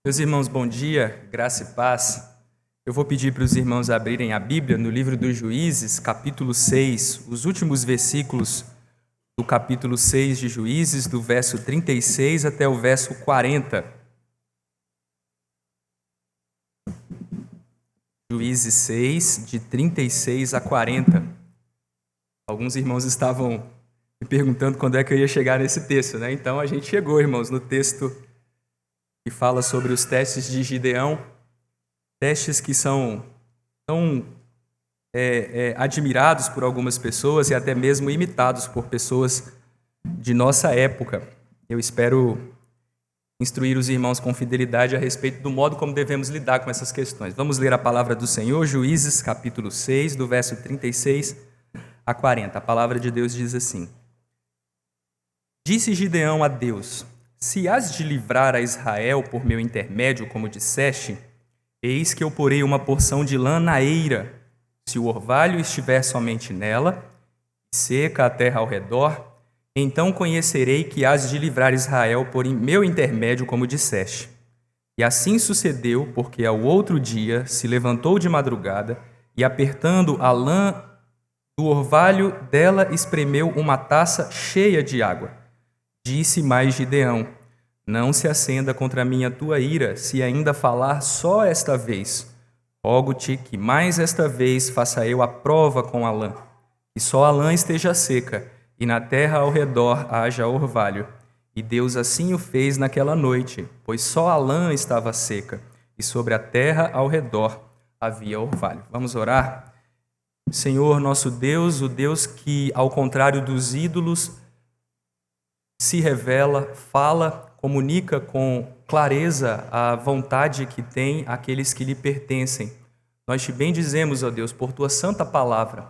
Meus irmãos, bom dia, graça e paz. Eu vou pedir para os irmãos abrirem a Bíblia no livro dos Juízes, capítulo 6, os últimos versículos do capítulo 6 de Juízes, do verso 36 até o verso 40. Juízes 6, de 36 a 40. Alguns irmãos estavam me perguntando quando é que eu ia chegar nesse texto, né? Então a gente chegou, irmãos, no texto que fala sobre os testes de Gideão, testes que são tão admirados por algumas pessoas e até mesmo imitados por pessoas de nossa época. Eu espero instruir os irmãos com fidelidade a respeito do modo como devemos lidar com essas questões. Vamos ler a palavra do Senhor, Juízes, capítulo 6, do verso 36 a 40. A palavra de Deus diz assim: Disse Gideão a Deus: Se hás de livrar a Israel por meu intermédio, como disseste, eis que eu porei uma porção de lã na eira. Se o orvalho estiver somente nela, e seca a terra ao redor, então conhecerei que hás de livrar Israel por meu intermédio, como disseste. E assim sucedeu, porque ao outro dia se levantou de madrugada e, apertando a lã do orvalho dela, espremeu uma taça cheia de água. Disse mais Gideão: Não se acenda contra mim a tua ira, se ainda falar só esta vez. Rogo-te que mais esta vez faça eu a prova com a lã, que só a lã esteja seca, e na terra ao redor haja orvalho. E Deus assim o fez naquela noite, pois só a lã estava seca, e sobre a terra ao redor havia orvalho. Vamos orar? Senhor, nosso Deus, o Deus que, ao contrário dos ídolos, se revela, fala, comunica com clareza a vontade que tem aqueles que lhe pertencem. Nós te bendizemos, ó Deus, por tua santa palavra,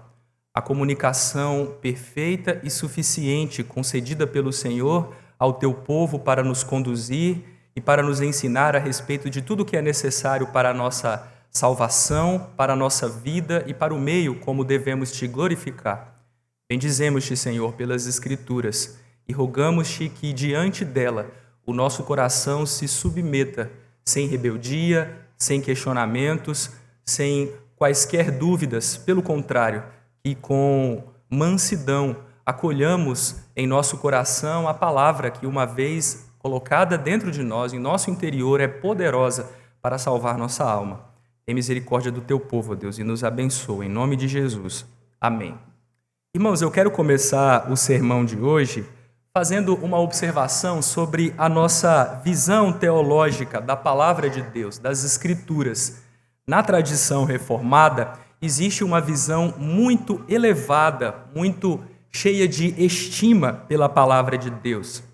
a comunicação perfeita e suficiente concedida pelo Senhor ao teu povo para nos conduzir e para nos ensinar a respeito de tudo que é necessário para a nossa salvação, para a nossa vida e para o meio como devemos te glorificar. Bendizemos-te, Senhor, pelas Escrituras e rogamos-te que diante dela o nosso coração se submeta, sem rebeldia, sem questionamentos, sem quaisquer dúvidas. Pelo contrário, que com mansidão acolhamos em nosso coração a palavra que, uma vez colocada dentro de nós, em nosso interior, é poderosa para salvar nossa alma. Tem misericórdia do teu povo, ó Deus, e nos abençoa. Em nome de Jesus. Amém. Irmãos, eu quero começar o sermão de hoje fazendo uma observação sobre a nossa visão teológica da palavra de Deus, das Escrituras. Na tradição reformada, existe uma visão muito elevada, muito cheia de estima pela palavra de Deus.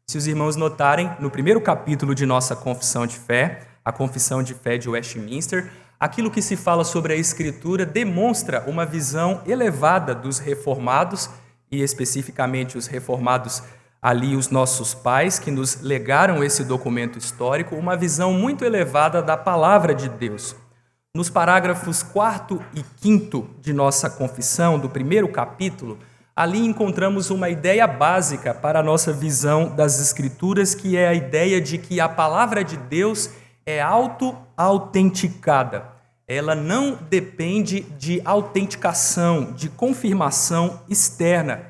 Se os irmãos notarem, no primeiro capítulo de nossa confissão de fé, a Confissão de Fé de Westminster, aquilo que se fala sobre a Escritura demonstra uma visão elevada dos reformados, e especificamente os reformados ali, os nossos pais, que nos legaram esse documento histórico, uma visão muito elevada da palavra de Deus. Nos parágrafos 4º e 5º de nossa confissão, do primeiro capítulo, ali encontramos uma ideia básica para a nossa visão das Escrituras, que é a ideia de que a palavra de Deus é auto-autenticada. Ela não depende de autenticação, de confirmação externa.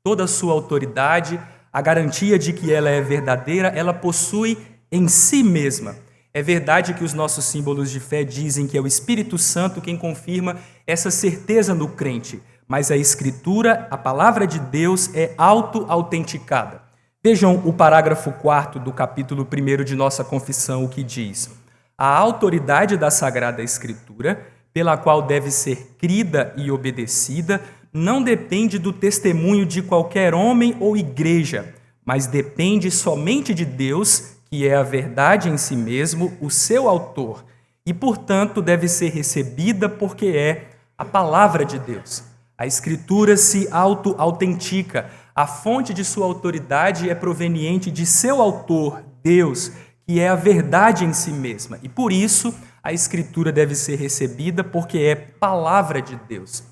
Toda a sua autoridade, a garantia de que ela é verdadeira, ela possui em si mesma. É verdade que os nossos símbolos de fé dizem que é o Espírito Santo quem confirma essa certeza no crente, mas a Escritura, a palavra de Deus, é auto-autenticada. Vejam o parágrafo 4º do capítulo 1º de nossa confissão, o que diz: A autoridade da Sagrada Escritura, pela qual deve ser crida e obedecida, não depende do testemunho de qualquer homem ou igreja, mas depende somente de Deus, que é a verdade em si mesmo, o seu autor, e, portanto, deve ser recebida porque é a palavra de Deus. A Escritura se auto-autentica. A fonte de sua autoridade é proveniente de seu autor, Deus, que é a verdade em si mesma. E, por isso, a Escritura deve ser recebida porque é palavra de Deus.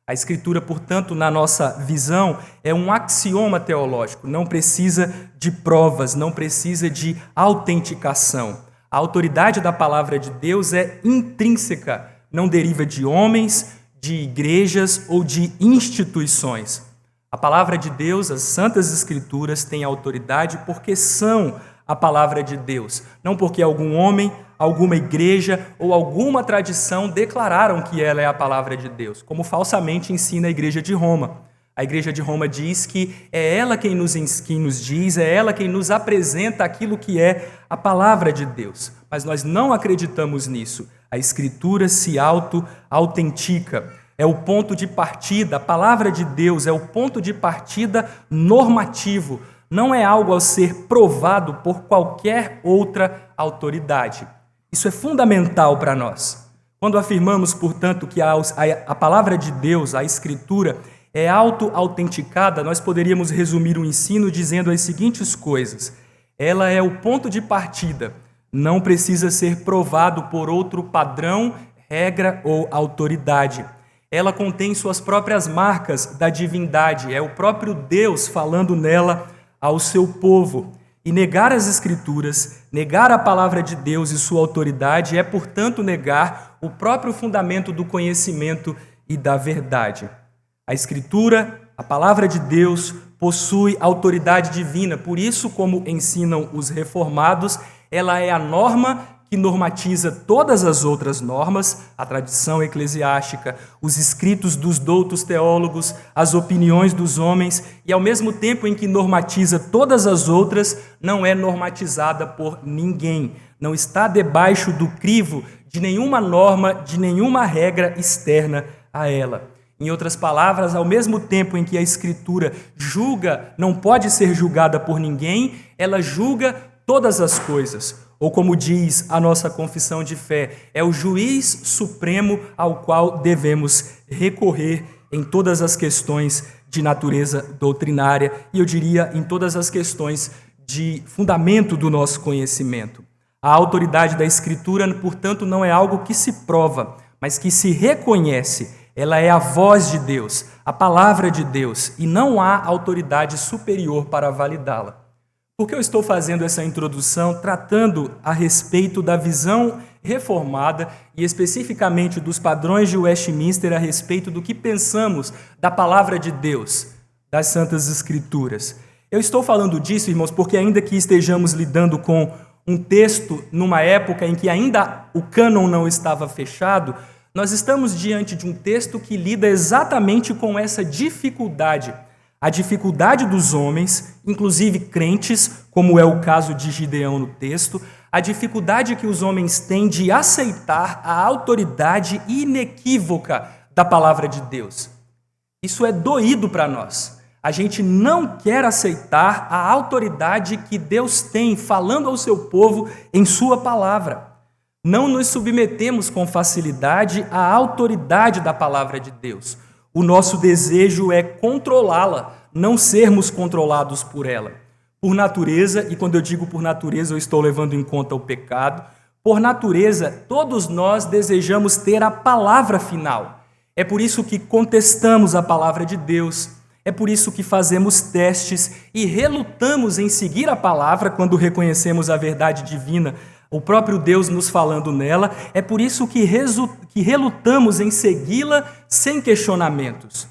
A Escritura, portanto, na nossa visão, é um axioma teológico, não precisa de provas, não precisa de autenticação. A autoridade da palavra de Deus é intrínseca, não deriva de homens, de igrejas ou de instituições. A palavra de Deus, as Santas Escrituras, têm autoridade porque são a palavra de Deus, não porque algum homem, alguma igreja ou alguma tradição declararam que ela é a palavra de Deus, como falsamente ensina a Igreja de Roma. A Igreja de Roma diz que é ela quem nos diz, é ela quem nos apresenta aquilo que é a palavra de Deus. Mas nós não acreditamos nisso. A Escritura se autentica. É o ponto de partida, a palavra de Deus é o ponto de partida normativo. Não é algo a ser provado por qualquer outra autoridade. Isso é fundamental para nós. Quando afirmamos, portanto, que a palavra de Deus, a Escritura, é auto-autenticada, nós poderíamos resumir o ensino dizendo as seguintes coisas. Ela é o ponto de partida, não precisa ser provado por outro padrão, regra ou autoridade. Ela contém suas próprias marcas da divindade, é o próprio Deus falando nela ao seu povo. E negar as Escrituras, negar a palavra de Deus e sua autoridade é, portanto, negar o próprio fundamento do conhecimento e da verdade. A Escritura, a palavra de Deus, possui autoridade divina. Por isso, como ensinam os reformados, ela é a norma que normatiza todas as outras normas, a tradição eclesiástica, os escritos dos doutos teólogos, as opiniões dos homens, e ao mesmo tempo em que normatiza todas as outras, não é normatizada por ninguém. Não está debaixo do crivo de nenhuma norma, de nenhuma regra externa a ela. Em outras palavras, ao mesmo tempo em que a Escritura julga, não pode ser julgada por ninguém, ela julga todas as coisas. Ou como diz a nossa confissão de fé, é o juiz supremo ao qual devemos recorrer em todas as questões de natureza doutrinária e eu diria em todas as questões de fundamento do nosso conhecimento. A autoridade da Escritura, portanto, não é algo que se prova, mas que se reconhece. Ela é a voz de Deus, a palavra de Deus, e não há autoridade superior para validá-la. Por que eu estou fazendo essa introdução tratando a respeito da visão reformada e especificamente dos padrões de Westminster a respeito do que pensamos da palavra de Deus, das Santas Escrituras? Eu estou falando disso, irmãos, porque ainda que estejamos lidando com um texto numa época em que ainda o cânon não estava fechado, nós estamos diante de um texto que lida exatamente com essa dificuldade. A dificuldade dos homens, inclusive crentes, como é o caso de Gideão no texto, a dificuldade que os homens têm de aceitar a autoridade inequívoca da palavra de Deus. Isso é doído para nós. A gente não quer aceitar a autoridade que Deus tem falando ao seu povo em sua palavra. Não nos submetemos com facilidade à autoridade da palavra de Deus. O nosso desejo é controlá-la, não sermos controlados por ela. Por natureza, e quando eu digo por natureza, eu estou levando em conta o pecado, por natureza, todos nós desejamos ter a palavra final. É por isso que contestamos a palavra de Deus, é por isso que fazemos testes e relutamos em seguir a palavra quando reconhecemos a verdade divina, o próprio Deus nos falando nela, é por isso que relutamos em segui-la sem questionamentos.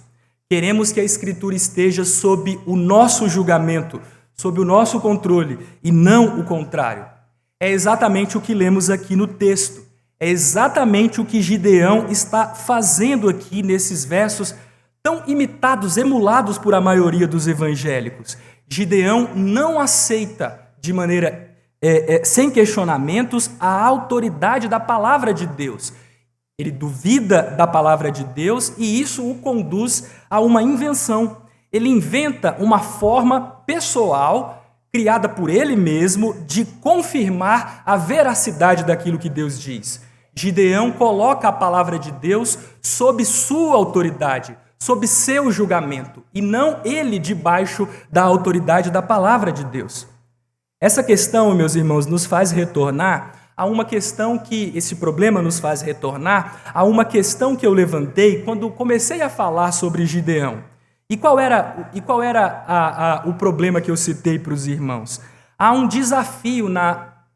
Queremos que a Escritura esteja sob o nosso julgamento, sob o nosso controle, e não o contrário. É exatamente o que lemos aqui no texto. É exatamente o que Gideão está fazendo aqui nesses versos tão imitados, emulados por a maioria dos evangélicos. Gideão não aceita de maneira sem questionamentos a autoridade da palavra de Deus. Ele duvida da palavra de Deus e isso o conduz a uma invenção. Ele inventa uma forma pessoal, criada por ele mesmo, de confirmar a veracidade daquilo que Deus diz. Gideão coloca a palavra de Deus sob sua autoridade, sob seu julgamento, e não ele debaixo da autoridade da palavra de Deus. Essa questão, meus irmãos, nos faz retornar a uma questão que, esse problema nos faz retornar a uma questão que eu levantei quando comecei a falar sobre Gideão. E qual era o problema que eu citei para os irmãos? Há um desafio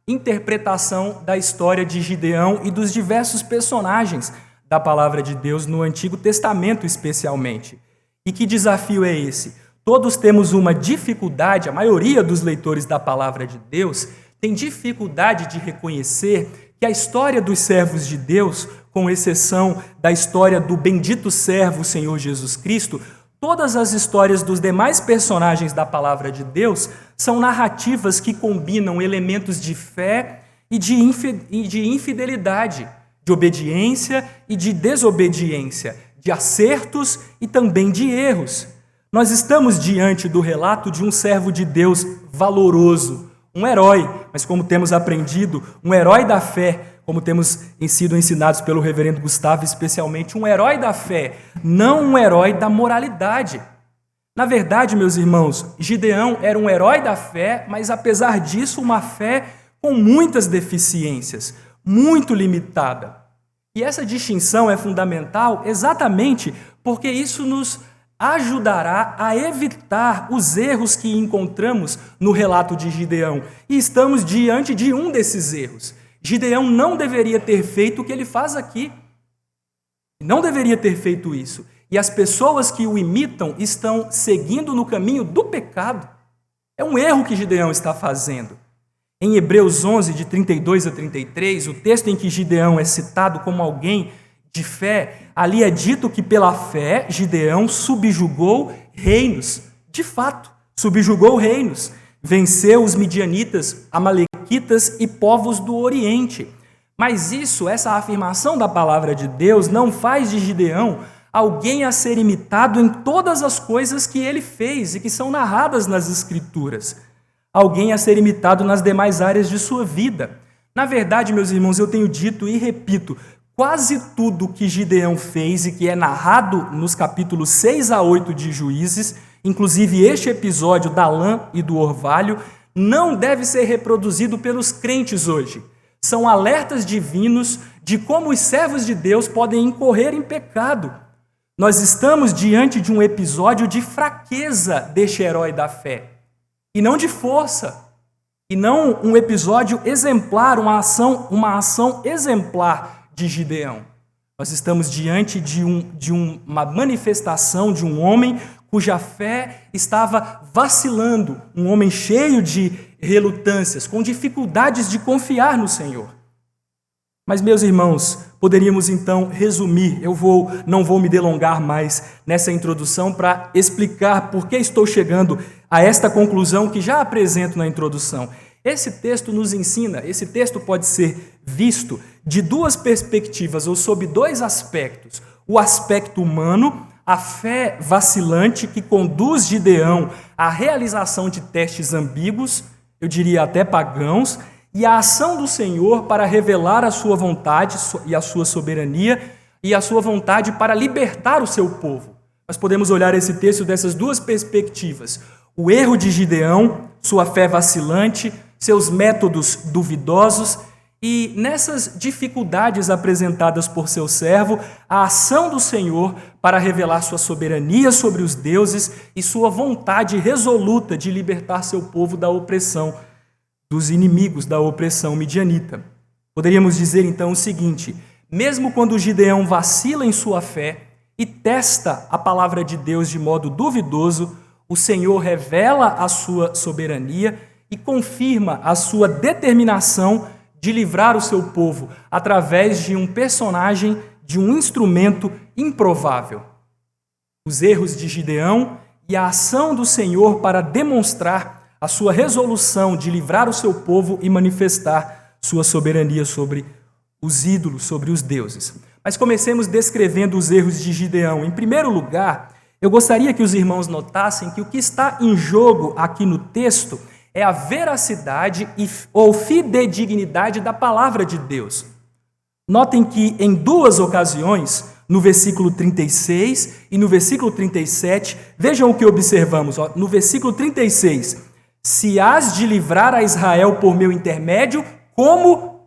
interpretação da história de Gideão e dos diversos personagens da palavra de Deus no Antigo Testamento especialmente. E que desafio é esse? Todos temos uma dificuldade, a maioria dos leitores da palavra de Deus tem dificuldade de reconhecer que a história dos servos de Deus, com exceção da história do bendito servo Senhor Jesus Cristo, todas as histórias dos demais personagens da palavra de Deus são narrativas que combinam elementos de fé e de infidelidade, de obediência e de desobediência, de acertos e também de erros. Nós estamos diante do relato de um servo de Deus valoroso, um herói, mas como temos aprendido, um herói da fé, como temos sido ensinados pelo reverendo Gustavo, especialmente um herói da fé, não um herói da moralidade. Na verdade, meus irmãos, Gideão era um herói da fé, mas apesar disso, uma fé com muitas deficiências, muito limitada. E essa distinção é fundamental exatamente porque isso nos ajudará a evitar os erros que encontramos no relato de Gideão. E estamos diante de um desses erros. Gideão não deveria ter feito o que ele faz aqui. Não deveria ter feito isso. E as pessoas que o imitam estão seguindo no caminho do pecado. É um erro que Gideão está fazendo. Em Hebreus 11, de 32 a 33, o texto em que Gideão é citado como alguém de fé, ali é dito que pela fé Gideão subjugou reinos. De fato, subjugou reinos. Venceu os midianitas, amalequitas e povos do Oriente. Mas essa afirmação da palavra de Deus não faz de Gideão alguém a ser imitado em todas as coisas que ele fez e que são narradas nas Escrituras. Alguém a ser imitado nas demais áreas de sua vida. Na verdade, meus irmãos, eu tenho dito e repito, quase tudo que Gideão fez e que é narrado nos capítulos 6 a 8 de Juízes, inclusive este episódio da lã e do orvalho, não deve ser reproduzido pelos crentes hoje. São alertas divinos de como os servos de Deus podem incorrer em pecado. Nós estamos diante de um episódio de fraqueza deste herói da fé, e não de força, e não um episódio exemplar, uma ação exemplar de Gideão. Nós estamos diante de uma manifestação de um homem cuja fé estava vacilando, um homem cheio de relutâncias, com dificuldades de confiar no Senhor. Mas, meus irmãos, poderíamos então resumir, não vou me delongar mais nessa introdução para explicar por que estou chegando a esta conclusão que já apresento na introdução. Esse texto nos ensina, esse texto pode ser visto de duas perspectivas ou sob dois aspectos. O aspecto humano, a fé vacilante que conduz Gideão à realização de testes ambíguos, eu diria até pagãos, e a ação do Senhor para revelar a sua vontade e a sua soberania e a sua vontade para libertar o seu povo. Nós podemos olhar esse texto dessas duas perspectivas. O erro de Gideão, sua fé vacilante, seus métodos duvidosos e nessas dificuldades apresentadas por seu servo, a ação do Senhor para revelar sua soberania sobre os deuses e sua vontade resoluta de libertar seu povo da opressão dos inimigos da opressão midianita. Poderíamos dizer então o seguinte: mesmo quando Gideão vacila em sua fé e testa a palavra de Deus de modo duvidoso, o Senhor revela a sua soberania e confirma a sua determinação de livrar o seu povo através de um personagem, de um instrumento improvável. Os erros de Gideão e a ação do Senhor para demonstrar a sua resolução de livrar o seu povo e manifestar sua soberania sobre os ídolos, sobre os deuses. Mas comecemos descrevendo os erros de Gideão. Em primeiro lugar, eu gostaria que os irmãos notassem que o que está em jogo aqui no texto é a veracidade ou fidedignidade da palavra de Deus. Notem que em duas ocasiões, no versículo 36 e no versículo 37, vejam o que observamos. No versículo 36, se hás de livrar a Israel por meu intermédio, como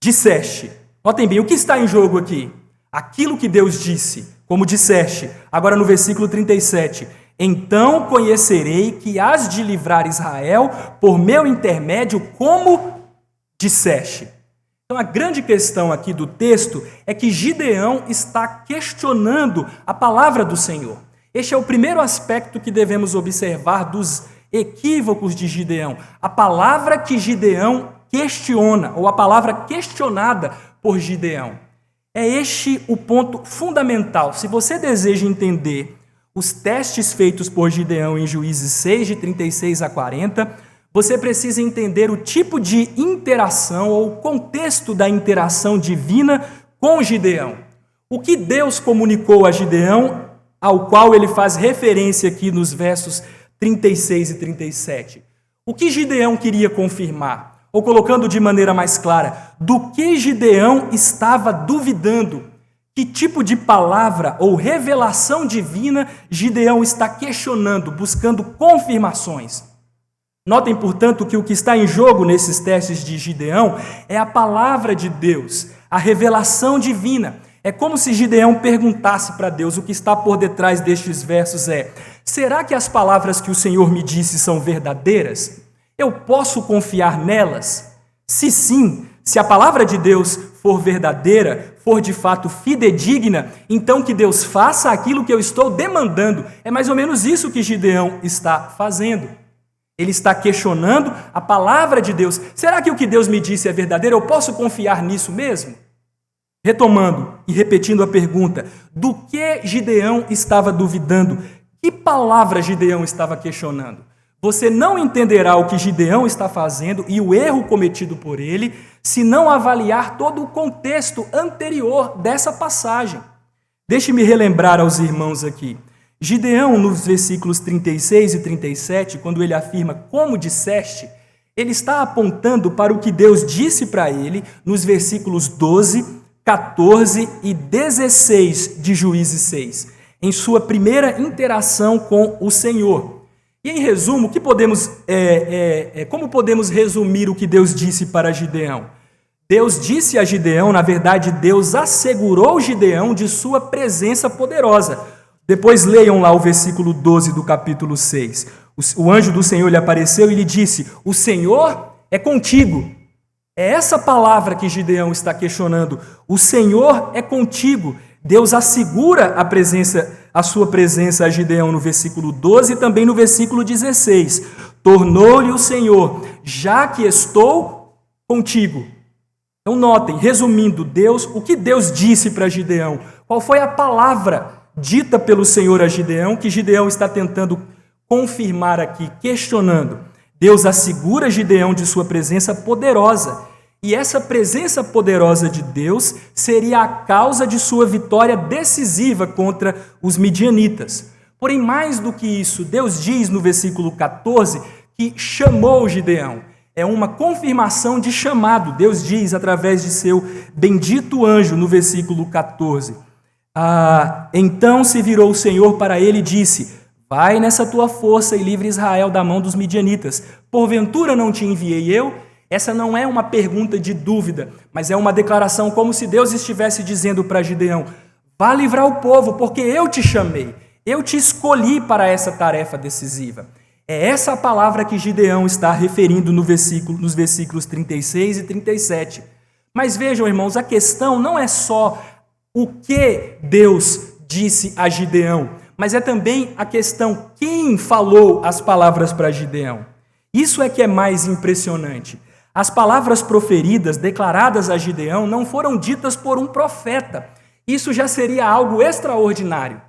disseste. Notem bem, o que está em jogo aqui? Aquilo que Deus disse, como disseste. Agora no versículo 37, então conhecerei que hás de livrar Israel por meu intermédio, como disseste. Então, a grande questão aqui do texto é que Gideão está questionando a palavra do Senhor. Este é o primeiro aspecto que devemos observar dos equívocos de Gideão. A palavra que Gideão questiona, ou a palavra questionada por Gideão. É este o ponto fundamental. Se você deseja entender os testes feitos por Gideão em Juízes 6, de 36 a 40, você precisa entender o tipo de interação ou o contexto da interação divina com Gideão. O que Deus comunicou a Gideão, ao qual ele faz referência aqui nos versos 36 e 37. O que Gideão queria confirmar? Ou colocando de maneira mais clara, do que Gideão estava duvidando? Que tipo de palavra ou revelação divina Gideão está questionando, buscando confirmações? Notem, portanto, que o que está em jogo nesses testes de Gideão é a palavra de Deus, a revelação divina. É como se Gideão perguntasse para Deus: o que está por detrás destes versos será que as palavras que o Senhor me disse são verdadeiras? Eu posso confiar nelas? Se sim, se a palavra de Deus for verdadeira, for de fato fidedigna, então que Deus faça aquilo que eu estou demandando. É mais ou menos isso que Gideão está fazendo. Ele está questionando a palavra de Deus. Será que o que Deus me disse é verdadeiro? Eu posso confiar nisso mesmo? Retomando e repetindo a pergunta, do que Gideão estava duvidando? Que palavra Gideão estava questionando? Você não entenderá o que Gideão está fazendo e o erro cometido por ele, se não avaliar todo o contexto anterior dessa passagem. Deixe-me relembrar aos irmãos aqui. Gideão, nos versículos 36 e 37, quando ele afirma como disseste, ele está apontando para o que Deus disse para ele nos versículos 12, 14 e 16 de Juízes 6, em sua primeira interação com o Senhor. E em resumo, como podemos resumir o que Deus disse para Gideão? Deus disse a Gideão, na verdade, Deus assegurou Gideão de sua presença poderosa. Depois leiam lá o versículo 12 do capítulo 6. O anjo do Senhor lhe apareceu e lhe disse: o Senhor é contigo. É essa palavra que Gideão está questionando. O Senhor é contigo. Deus assegura a sua presença a Gideão no versículo 12 e também no versículo 16. Tornou-lhe o Senhor: já que estou contigo. Então notem, resumindo, o que Deus disse para Gideão? Qual foi a palavra dita pelo Senhor a Gideão, que Gideão está tentando confirmar aqui, questionando? Deus assegura Gideão de sua presença poderosa, e essa presença poderosa de Deus seria a causa de sua vitória decisiva contra os midianitas. Porém, mais do que isso, Deus diz no versículo 14 que chamou Gideão. É uma confirmação de chamado. Deus diz através de seu bendito anjo no versículo 14. Então se virou o Senhor para ele e disse: vai nessa tua força e livre Israel da mão dos midianitas. Porventura não te enviei eu? Essa não é uma pergunta de dúvida, mas é uma declaração como se Deus estivesse dizendo para Gideão: vá livrar o povo, porque eu te chamei, eu te escolhi para essa tarefa decisiva. É essa a palavra que Gideão está referindo nos versículos 36 e 37. Mas vejam, irmãos, a questão não é só o que Deus disse a Gideão, mas é também a questão quem falou as palavras para Gideão. Isso é que é mais impressionante. As palavras proferidas, declaradas a Gideão, não foram ditas por um profeta. Isso já seria algo extraordinário.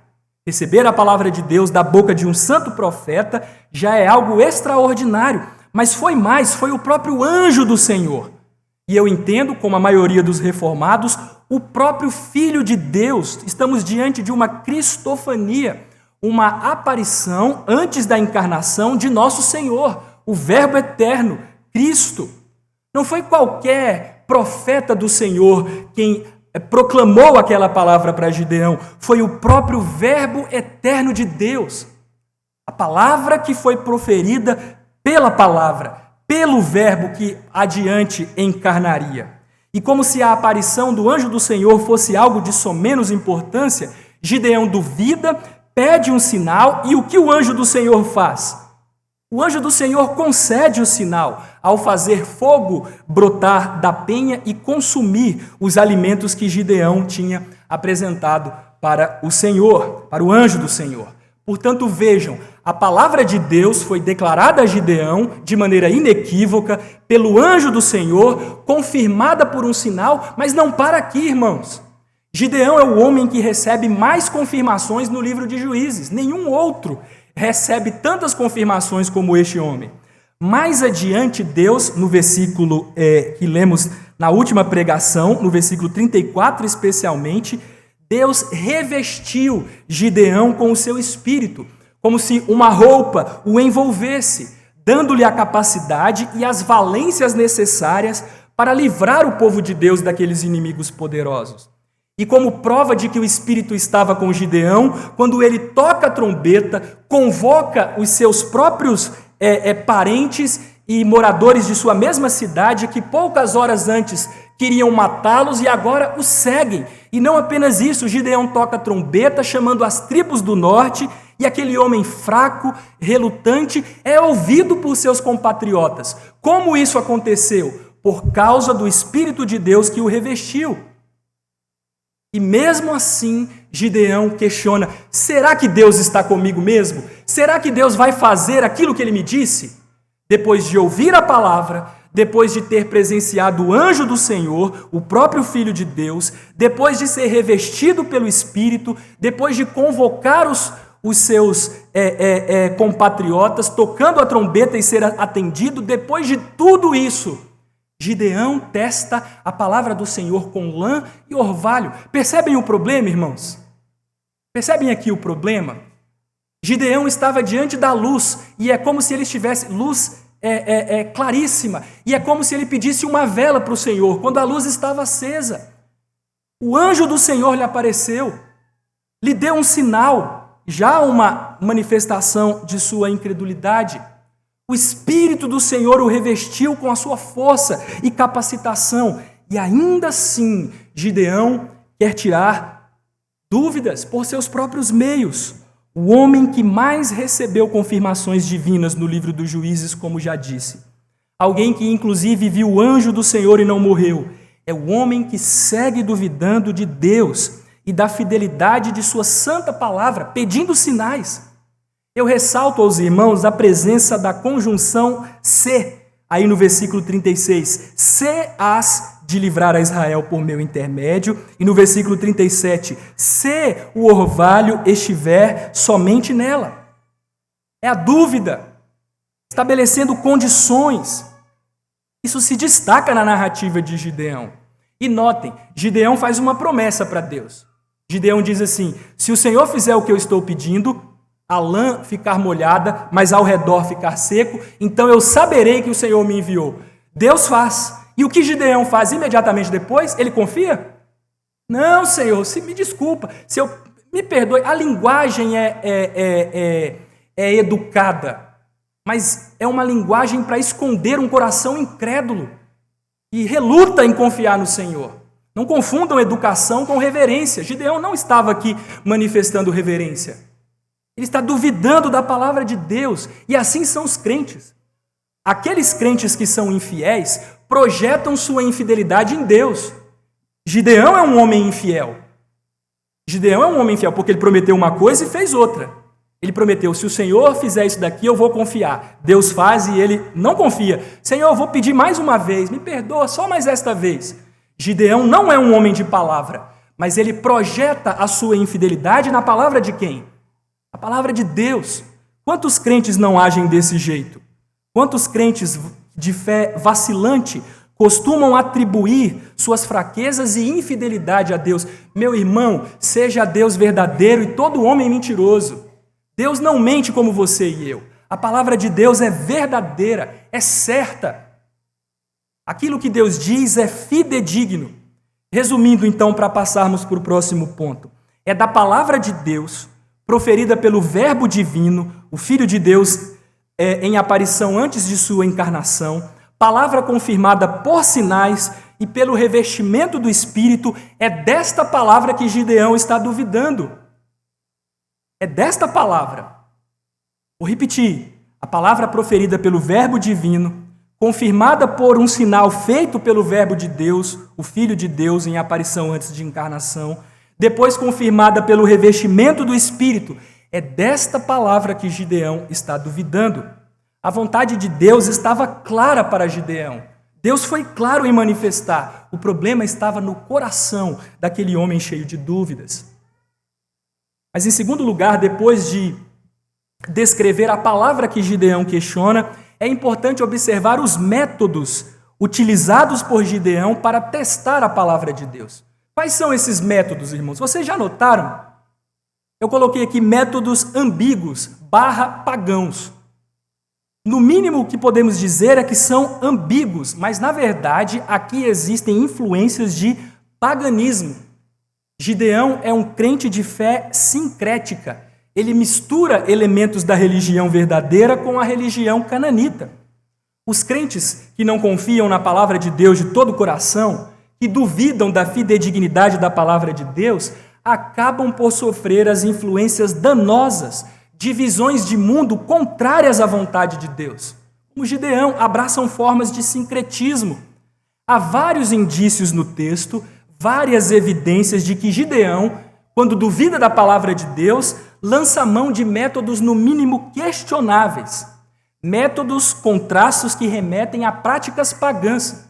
Receber a palavra de Deus da boca de um santo profeta já é algo extraordinário. Mas foi mais, foi o próprio anjo do Senhor. E eu entendo, como a maioria dos reformados, o próprio Filho de Deus. Estamos diante de uma cristofania, uma aparição antes da encarnação de nosso Senhor, o Verbo eterno, Cristo. Não foi qualquer profeta do Senhor quem proclamou aquela palavra para Gideão, foi o próprio Verbo eterno de Deus. A palavra que foi proferida pela palavra, pelo Verbo que adiante encarnaria. E como se a aparição do anjo do Senhor fosse algo de somenos importância, Gideão duvida, pede um sinal, e o que o anjo do Senhor faz? O anjo do Senhor concede o sinal. ao fazer fogo brotar da penha e consumir os alimentos que Gideão tinha apresentado para o Senhor, para o anjo do Senhor. Portanto, vejam, a palavra de Deus foi declarada a Gideão de maneira inequívoca pelo anjo do Senhor, confirmada por um sinal, mas não para aqui, irmãos. Gideão é o homem que recebe mais confirmações no livro de Juízes. Nenhum outro recebe tantas confirmações como este homem. Mais adiante, Deus, no versículo que lemos na última pregação, no versículo 34 especialmente, Deus revestiu Gideão com o seu espírito, como se uma roupa o envolvesse, dando-lhe a capacidade e as valências necessárias para livrar o povo de Deus daqueles inimigos poderosos. E como prova de que o Espírito estava com Gideão, quando ele toca a trombeta, convoca os seus próprios parentes e moradores de sua mesma cidade, que poucas horas antes queriam matá-los e agora os seguem. E não apenas isso, Gideão toca a trombeta, chamando as tribos do norte, e aquele homem fraco, relutante, é ouvido por seus compatriotas. Como isso aconteceu? Por causa do Espírito de Deus que o revestiu. E mesmo assim, Gideão questiona: será que Deus está comigo mesmo? Será que Deus vai fazer aquilo que ele me disse? Depois de ouvir a palavra, depois de ter presenciado o anjo do Senhor, o próprio Filho de Deus, depois de ser revestido pelo Espírito, depois de convocar os seus compatriotas, tocando a trombeta e ser atendido, depois de tudo isso, Gideão testa a palavra do Senhor com lã e orvalho. Percebem o problema, irmãos? Percebem aqui o problema? Gideão estava diante da luz, e é como se ele estivesse, luz claríssima, e é como se ele pedisse uma vela para o Senhor, quando a luz estava acesa. O anjo do Senhor lhe apareceu, lhe deu um sinal, já uma manifestação de sua incredulidade. O Espírito do Senhor o revestiu com a sua força e capacitação, e ainda assim Gideão quer tirar dúvidas por seus próprios meios. O homem que mais recebeu confirmações divinas no livro dos Juízes, como já disse. Alguém que inclusive viu o anjo do Senhor e não morreu. É o homem que segue duvidando de Deus e da fidelidade de sua santa palavra, pedindo sinais. Eu ressalto aos irmãos a presença da conjunção se, aí no versículo 36. Se has de livrar a Israel por meu intermédio. E no versículo 37, se o orvalho estiver somente nela. É a dúvida, estabelecendo condições. Isso se destaca na narrativa de Gideão. E notem, Gideão faz uma promessa para Deus. Gideão diz assim: se o Senhor fizer o que eu estou pedindo, a lã ficar molhada, mas ao redor ficar seco, então eu saberei que o Senhor me enviou. Deus faz. E o que Gideão faz imediatamente depois? Ele confia? Não, Senhor, me desculpa, me perdoe. A linguagem é educada, mas é uma linguagem para esconder um coração incrédulo e reluta em confiar no Senhor. Não confundam educação com reverência. Gideão não estava aqui manifestando reverência. Ele está duvidando da palavra de Deus, e assim são os crentes. Aqueles crentes que são infiéis projetam sua infidelidade em Deus. Gideão é um homem infiel. Gideão é um homem infiel porque ele prometeu uma coisa e fez outra. Ele prometeu: se o Senhor fizer isso daqui, eu vou confiar. Deus faz e ele não confia. Senhor, eu vou pedir mais uma vez, me perdoa só mais esta vez. Gideão não é um homem de palavra, mas ele projeta a sua infidelidade na palavra de quem? A palavra de Deus. Quantos crentes não agem desse jeito? Quantos crentes de fé vacilante costumam atribuir suas fraquezas e infidelidade a Deus? Meu irmão, seja Deus verdadeiro e todo homem mentiroso. Deus não mente como você e eu. A palavra de Deus é verdadeira, é certa. Aquilo que Deus diz é fidedigno. Resumindo, então, para passarmos para o próximo ponto, é da palavra de Deus, proferida pelo Verbo divino, o Filho de Deus, em aparição antes de sua encarnação, palavra confirmada por sinais e pelo revestimento do Espírito, é desta palavra que Gideão está duvidando. É desta palavra. Vou repetir, a palavra proferida pelo Verbo divino, confirmada por um sinal feito pelo Verbo de Deus, o Filho de Deus em aparição antes de encarnação, depois confirmada pelo revestimento do Espírito. É desta palavra que Gideão está duvidando. A vontade de Deus estava clara para Gideão. Deus foi claro em manifestar. O problema estava no coração daquele homem cheio de dúvidas. Mas, em segundo lugar, depois de descrever a palavra que Gideão questiona, é importante observar os métodos utilizados por Gideão para testar a palavra de Deus. Quais são esses métodos, irmãos? Vocês já notaram? Eu coloquei aqui métodos ambíguos / pagãos. No mínimo, o que podemos dizer é que são ambíguos, mas, na verdade, aqui existem influências de paganismo. Gideão é um crente de fé sincrética. Ele mistura elementos da religião verdadeira com a religião cananita. Os crentes que não confiam na palavra de Deus de todo o coração, que duvidam da fidedignidade da palavra de Deus, acabam por sofrer as influências danosas de visões de mundo contrárias à vontade de Deus. Como Gideão, abraçam formas de sincretismo. Há vários indícios no texto, várias evidências de que Gideão, quando duvida da palavra de Deus, lança mão de métodos no mínimo questionáveis. Métodos com traços que remetem a práticas pagãs.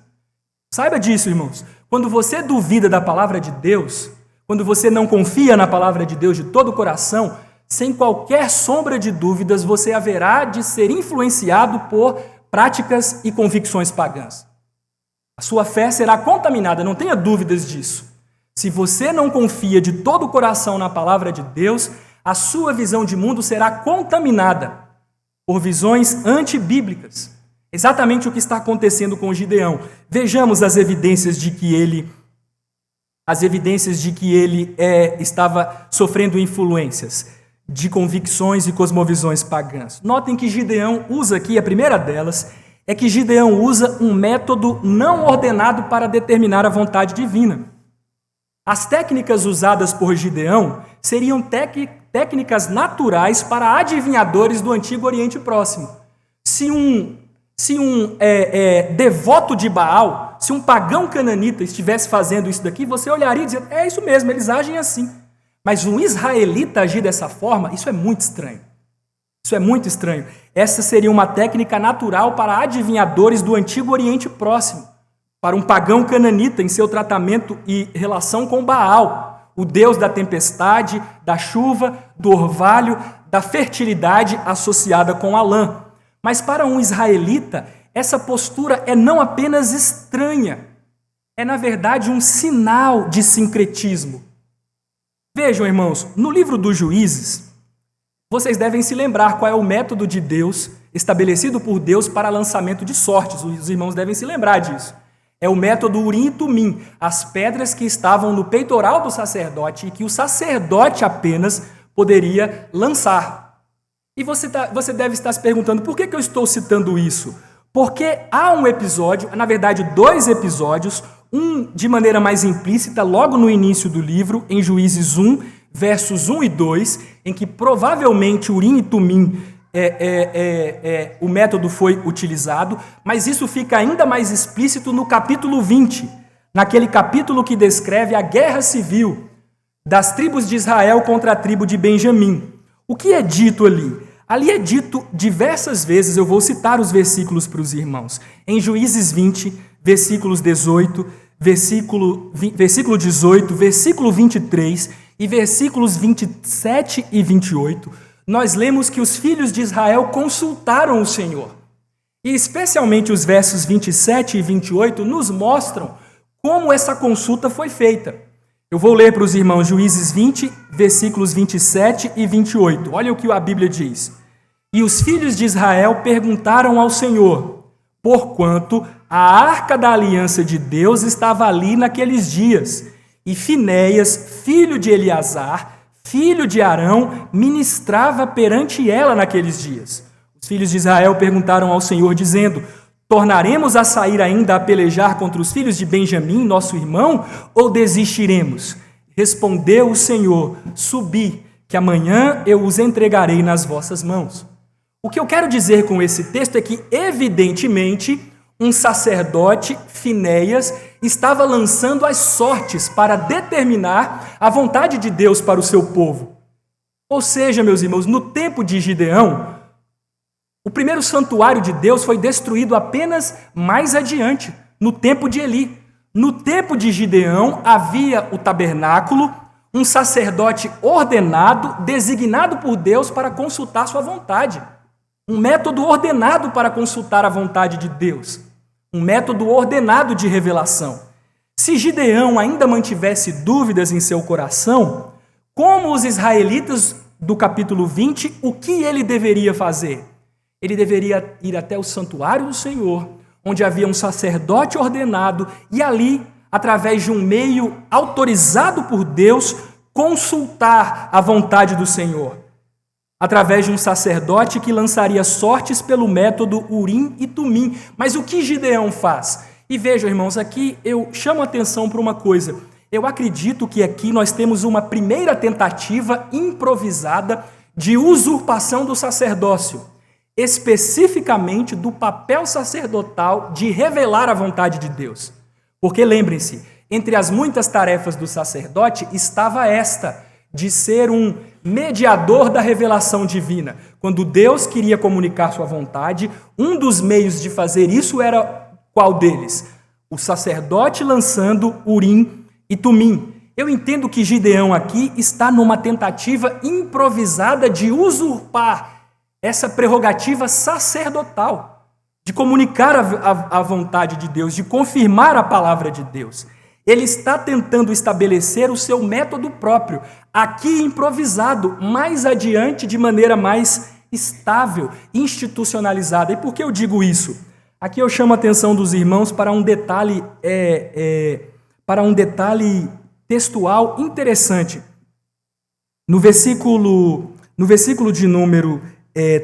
Saiba disso, irmãos. Quando você duvida da palavra de Deus, quando você não confia na palavra de Deus de todo o coração, sem qualquer sombra de dúvidas, você haverá de ser influenciado por práticas e convicções pagãs. A sua fé será contaminada, não tenha dúvidas disso. Se você não confia de todo o coração na palavra de Deus, a sua visão de mundo será contaminada por visões antibíblicas. Exatamente o que está acontecendo com Gideão. Vejamos as evidências de que ele estava sofrendo influências de convicções e cosmovisões pagãs. Notem que Gideão usa aqui, a primeira delas, é que Gideão usa um método não ordenado para determinar a vontade divina. As técnicas usadas por Gideão seriam técnicas naturais para adivinhadores do Antigo Oriente Próximo. Se um devoto de Baal, se um pagão cananita estivesse fazendo isso daqui, você olharia e dizer, é isso mesmo, eles agem assim. Mas um israelita agir dessa forma, isso é muito estranho. Isso é muito estranho. Essa seria uma técnica natural para adivinhadores do Antigo Oriente Próximo, para um pagão cananita em seu tratamento e relação com Baal, o deus da tempestade, da chuva, do orvalho, da fertilidade associada com a lã. Mas para um israelita, essa postura é não apenas estranha, é na verdade um sinal de sincretismo. Vejam, irmãos, no livro dos Juízes, vocês devem se lembrar qual é o método de Deus, estabelecido por Deus para lançamento de sortes. Os irmãos devem se lembrar disso. É o método Urim e Tumim, as pedras que estavam no peitoral do sacerdote e que o sacerdote apenas poderia lançar. E você deve estar se perguntando, por que eu estou citando isso? Porque há um episódio, na verdade 2 episódios, um de maneira mais implícita, logo no início do livro, em Juízes 1, versos 1 e 2, em que provavelmente Urim e Tumim, o método foi utilizado, mas isso fica ainda mais explícito no capítulo 20, naquele capítulo que descreve a guerra civil das tribos de Israel contra a tribo de Benjamim. O que é dito ali? Ali é dito diversas vezes, eu vou citar os versículos para os irmãos. Em Juízes 20, versículo 18, versículo 23 e versículos 27 e 28, nós lemos que os filhos de Israel consultaram o Senhor. E especialmente os versos 27 e 28 nos mostram como essa consulta foi feita. Eu vou ler para os irmãos Juízes 20, versículos 27 e 28. Olha o que a Bíblia diz. E os filhos de Israel perguntaram ao Senhor, porquanto a arca da aliança de Deus estava ali naqueles dias, e Finéias, filho de Eleazar, filho de Arão, ministrava perante ela naqueles dias. Os filhos de Israel perguntaram ao Senhor, dizendo, tornaremos a sair ainda a pelejar contra os filhos de Benjamim, nosso irmão, ou desistiremos? Respondeu o Senhor, subi, que amanhã eu os entregarei nas vossas mãos. O que eu quero dizer com esse texto é que, evidentemente, um sacerdote, Finéias, estava lançando as sortes para determinar a vontade de Deus para o seu povo. Ou seja, meus irmãos, no tempo de Gideão, o primeiro santuário de Deus foi destruído apenas mais adiante, no tempo de Eli. No tempo de Gideão havia o tabernáculo, um sacerdote ordenado, designado por Deus para consultar sua vontade. Um método ordenado para consultar a vontade de Deus. Um método ordenado de revelação. Se Gideão ainda mantivesse dúvidas em seu coração, como os israelitas do capítulo 20, o que ele deveria fazer? Ele deveria ir até o santuário do Senhor, onde havia um sacerdote ordenado, e ali, através de um meio autorizado por Deus, consultar a vontade do Senhor. Através de um sacerdote que lançaria sortes pelo método Urim e Tumim. Mas o que Gideão faz? E vejam, irmãos, aqui eu chamo a atenção para uma coisa. Eu acredito que aqui nós temos uma primeira tentativa improvisada de usurpação do sacerdócio, especificamente do papel sacerdotal de revelar a vontade de Deus. Porque lembrem-se, entre as muitas tarefas do sacerdote estava esta, de ser um mediador da revelação divina. Quando Deus queria comunicar sua vontade, um dos meios de fazer isso era qual deles? O sacerdote lançando Urim e Tumim. Eu entendo que Gideão aqui está numa tentativa improvisada de usurpar essa prerrogativa sacerdotal, de comunicar a vontade de Deus, de confirmar a palavra de Deus. Ele está tentando estabelecer o seu método próprio, aqui improvisado, mais adiante de maneira mais estável, institucionalizada. E por que eu digo isso? Aqui eu chamo a atenção dos irmãos para um detalhe, textual interessante. No versículo de número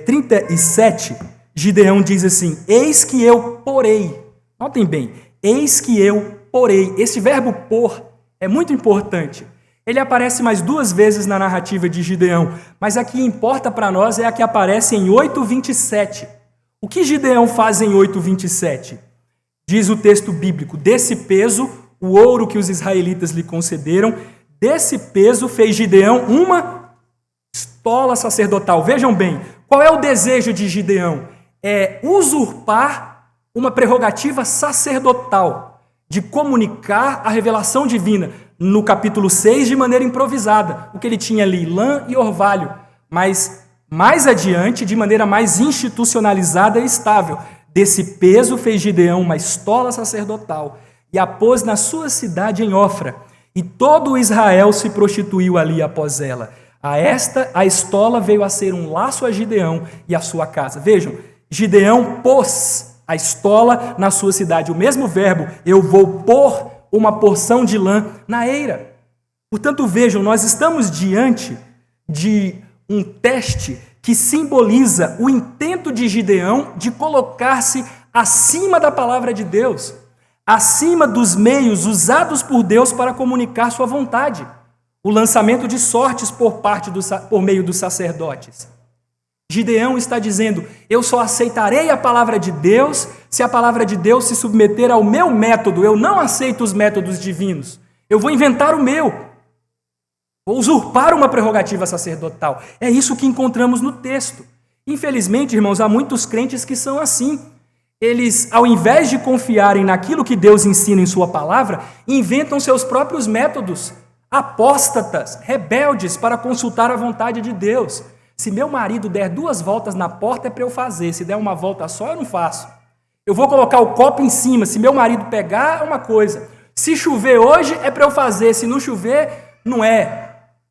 37, Gideão diz assim: eis que eu porei. Notem bem, eis que eu porei. Esse verbo por é muito importante. Ele aparece mais 2 vezes na narrativa de Gideão, mas a que importa para nós é a que aparece em 8:27. O que Gideão faz em 8:27? Diz o texto bíblico: desse peso, o ouro que os israelitas lhe concederam, desse peso fez Gideão uma estola sacerdotal. Vejam bem, qual é o desejo de Gideão? É usurpar uma prerrogativa sacerdotal, de comunicar a revelação divina. No capítulo 6, de maneira improvisada, o que ele tinha ali, lã e orvalho, mas mais adiante, de maneira mais institucionalizada e estável. Desse peso fez Gideão uma estola sacerdotal e a pôs na sua cidade em Ofra, e todo Israel se prostituiu ali após ela. A estola veio a ser um laço a Gideão e a sua casa. Vejam, Gideão pôs a estola na sua cidade. O mesmo verbo, eu vou pôr uma porção de lã na eira. Portanto, vejam, nós estamos diante de um teste que simboliza o intento de Gideão de colocar-se acima da palavra de Deus, acima dos meios usados por Deus para comunicar sua vontade. O lançamento de sortes por meio dos sacerdotes. Gideão está dizendo: eu só aceitarei a palavra de Deus se a palavra de Deus se submeter ao meu método. Eu não aceito os métodos divinos. Eu vou inventar o meu. Vou usurpar uma prerrogativa sacerdotal. É isso que encontramos no texto. Infelizmente, irmãos, há muitos crentes que são assim. Eles, ao invés de confiarem naquilo que Deus ensina em sua palavra, inventam seus próprios métodos, apóstatas, rebeldes, para consultar a vontade de Deus. Se meu marido der 2 voltas na porta, é para eu fazer. Se der uma volta só, eu não faço. Eu vou colocar o copo em cima. Se meu marido pegar, é uma coisa. Se chover hoje, é para eu fazer. Se não chover, não é.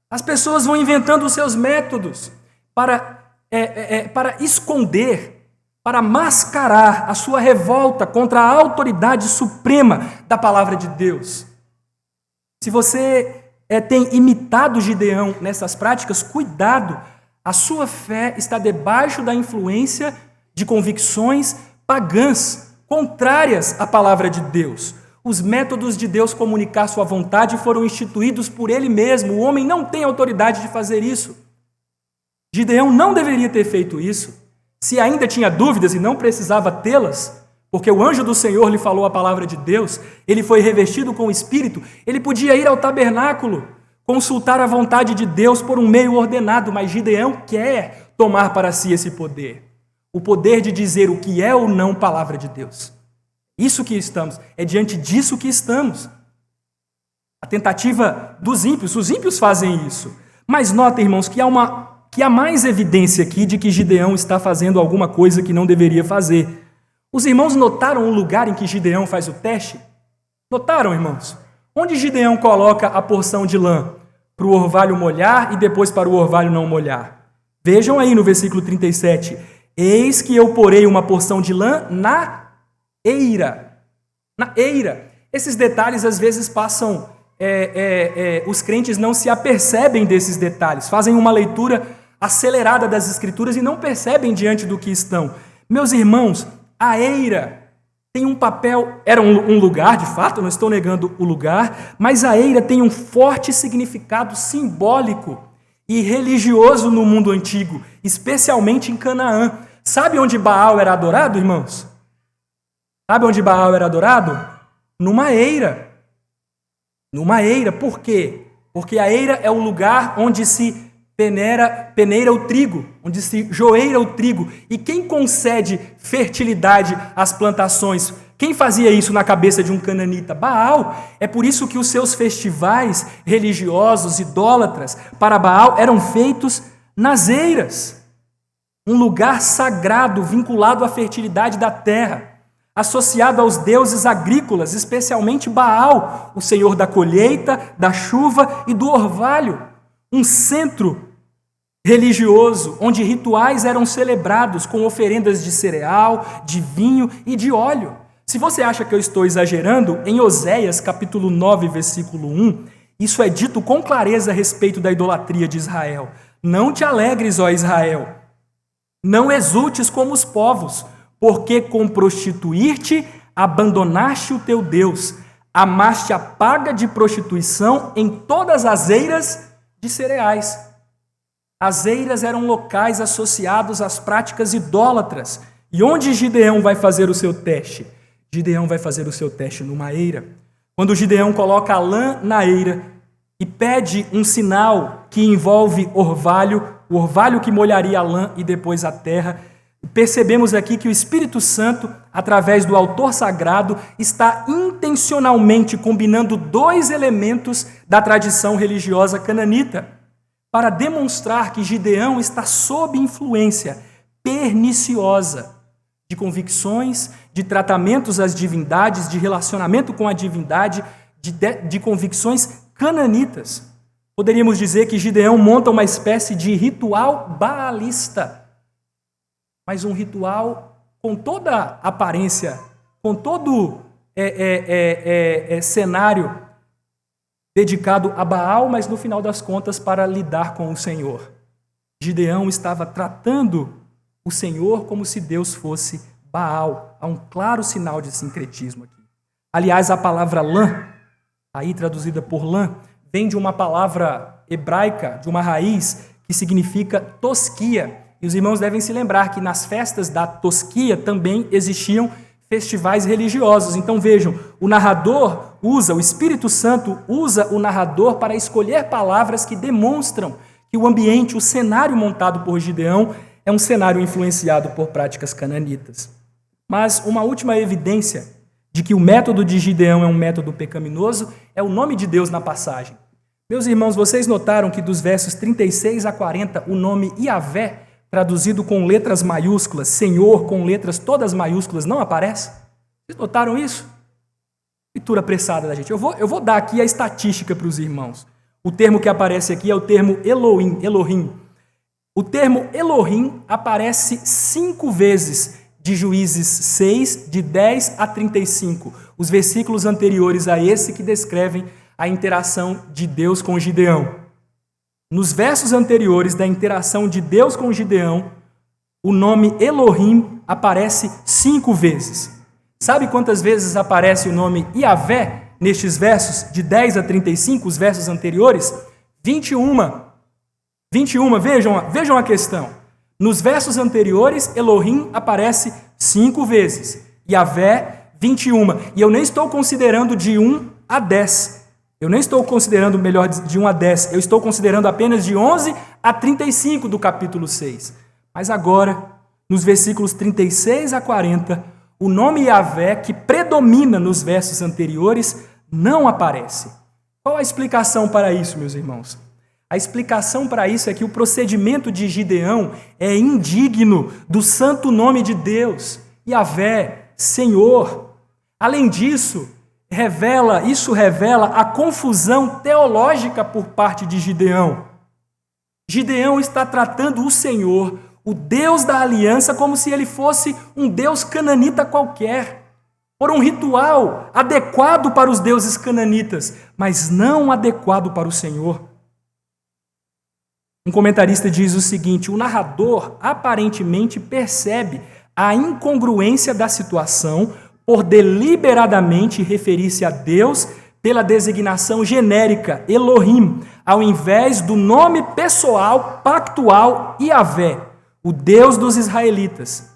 As pessoas vão inventando os seus métodos para esconder, para mascarar a sua revolta contra a autoridade suprema da palavra de Deus. Se você tem imitado Gideão nessas práticas, cuidado. A sua fé está debaixo da influência de convicções pagãs, contrárias à palavra de Deus. Os métodos de Deus comunicar sua vontade foram instituídos por Ele mesmo. O homem não tem autoridade de fazer isso. Gideão não deveria ter feito isso. Se ainda tinha dúvidas e não precisava tê-las, porque o anjo do Senhor lhe falou a palavra de Deus, ele foi revestido com o Espírito, ele podia ir ao tabernáculo, consultar a vontade de Deus por um meio ordenado, mas Gideão quer tomar para si esse poder. O poder de dizer o que é ou não palavra de Deus. Isso que estamos, é diante disso que estamos. A tentativa dos ímpios, os ímpios fazem isso. Mas notem, irmãos, que há mais evidência aqui de que Gideão está fazendo alguma coisa que não deveria fazer. Os irmãos notaram o lugar em que Gideão faz o teste? Notaram, irmãos? Onde Gideão coloca a porção de lã? Para o orvalho molhar e depois para o orvalho não molhar. Vejam aí no versículo 37. Eis que eu porei uma porção de lã na eira. Na eira. Esses detalhes às vezes passam... os crentes não se apercebem desses detalhes, fazem uma leitura acelerada das Escrituras e não percebem diante do que estão. Meus irmãos, a eira tem um papel, era um lugar, de fato, não estou negando o lugar, mas a eira tem um forte significado simbólico e religioso no mundo antigo, especialmente em Canaã. Sabe onde Baal era adorado, irmãos? Sabe onde Baal era adorado? Numa eira. Numa eira, por quê? Porque a eira é o lugar onde se peneira o trigo, onde se joeira o trigo. E quem concede fertilidade às plantações? Quem fazia isso na cabeça de um cananita? Baal. É por isso que os seus festivais religiosos, idólatras, para Baal eram feitos nas eiras. Um lugar sagrado vinculado à fertilidade da terra, associado aos deuses agrícolas, especialmente Baal, o senhor da colheita, da chuva e do orvalho. Um centro religioso, onde rituais eram celebrados com oferendas de cereal, de vinho e de óleo. Se você acha que eu estou exagerando, em Oséias, capítulo 9, versículo 1, isso é dito com clareza a respeito da idolatria de Israel. Não te alegres, ó Israel, não exultes como os povos, porque com prostituir-te abandonaste o teu Deus, amaste a paga de prostituição em todas as eiras de cereais. As eiras eram locais associados às práticas idólatras. E onde Gideão vai fazer o seu teste? Gideão vai fazer o seu teste numa eira. Quando Gideão coloca a lã na eira e pede um sinal que envolve orvalho, o orvalho que molharia a lã e depois a terra, percebemos aqui que o Espírito Santo, através do autor sagrado, está intencionalmente combinando dois elementos da tradição religiosa cananita, para demonstrar que Gideão está sob influência perniciosa de convicções, de tratamentos às divindades, de relacionamento com a divindade, de convicções cananitas. Poderíamos dizer que Gideão monta uma espécie de ritual baalista, mas um ritual com toda a aparência, com todo cenário dedicado a Baal, mas no final das contas para lidar com o Senhor. Gideão estava tratando o Senhor como se Deus fosse Baal. Há um claro sinal de sincretismo aqui. Aliás, a palavra lã, aí traduzida por lã, vem de uma palavra hebraica, de uma raiz que significa tosquia. E os irmãos devem se lembrar que nas festas da tosquia também existiam festivais religiosos. Então vejam, o Espírito Santo usa o narrador para escolher palavras que demonstram que o ambiente, o cenário montado por Gideão é um cenário influenciado por práticas cananitas. Mas uma última evidência de que o método de Gideão é um método pecaminoso é o nome de Deus na passagem. Meus irmãos, vocês notaram que dos versos 36 a 40, o nome Iavé, traduzido com letras maiúsculas, Senhor com letras todas maiúsculas, não aparece? Vocês notaram isso? Leitura apressada da gente. Eu vou dar aqui a estatística para os irmãos. O termo que aparece aqui é o termo Elohim. O termo Elohim aparece 5 vezes de Juízes 6, de 10 a 35. Os versículos anteriores a esse que descrevem a interação de Deus com Gideão. Nos versos anteriores da interação de Deus com Gideão, o nome Elohim aparece 5 vezes. Sabe quantas vezes aparece o nome Iavé nestes versos de 10 a 35, os versos anteriores? 21. 21, vejam a questão. Nos versos anteriores, Elohim aparece 5 vezes. Yahvé, 21. E eu nem estou considerando de 1 a 10. Eu nem estou considerando, melhor, de 1 a 10. Eu estou considerando apenas de 11 a 35 do capítulo 6. Mas agora, nos versículos 36 a 40, o nome Yahvé, que predomina nos versos anteriores, não aparece. Qual a explicação para isso, meus irmãos? A explicação para isso é que o procedimento de Gideão é indigno do santo nome de Deus, Yahvé, Senhor. Além disso, isso revela a confusão teológica por parte de Gideão. Gideão está tratando o Senhor, o Deus da aliança, como se ele fosse um Deus cananita qualquer, por um ritual adequado para os deuses cananitas, mas não adequado para o Senhor. Um comentarista diz o seguinte: o narrador aparentemente percebe a incongruência da situação por deliberadamente referir-se a Deus pela designação genérica Elohim, ao invés do nome pessoal pactual Yahvé, o Deus dos israelitas.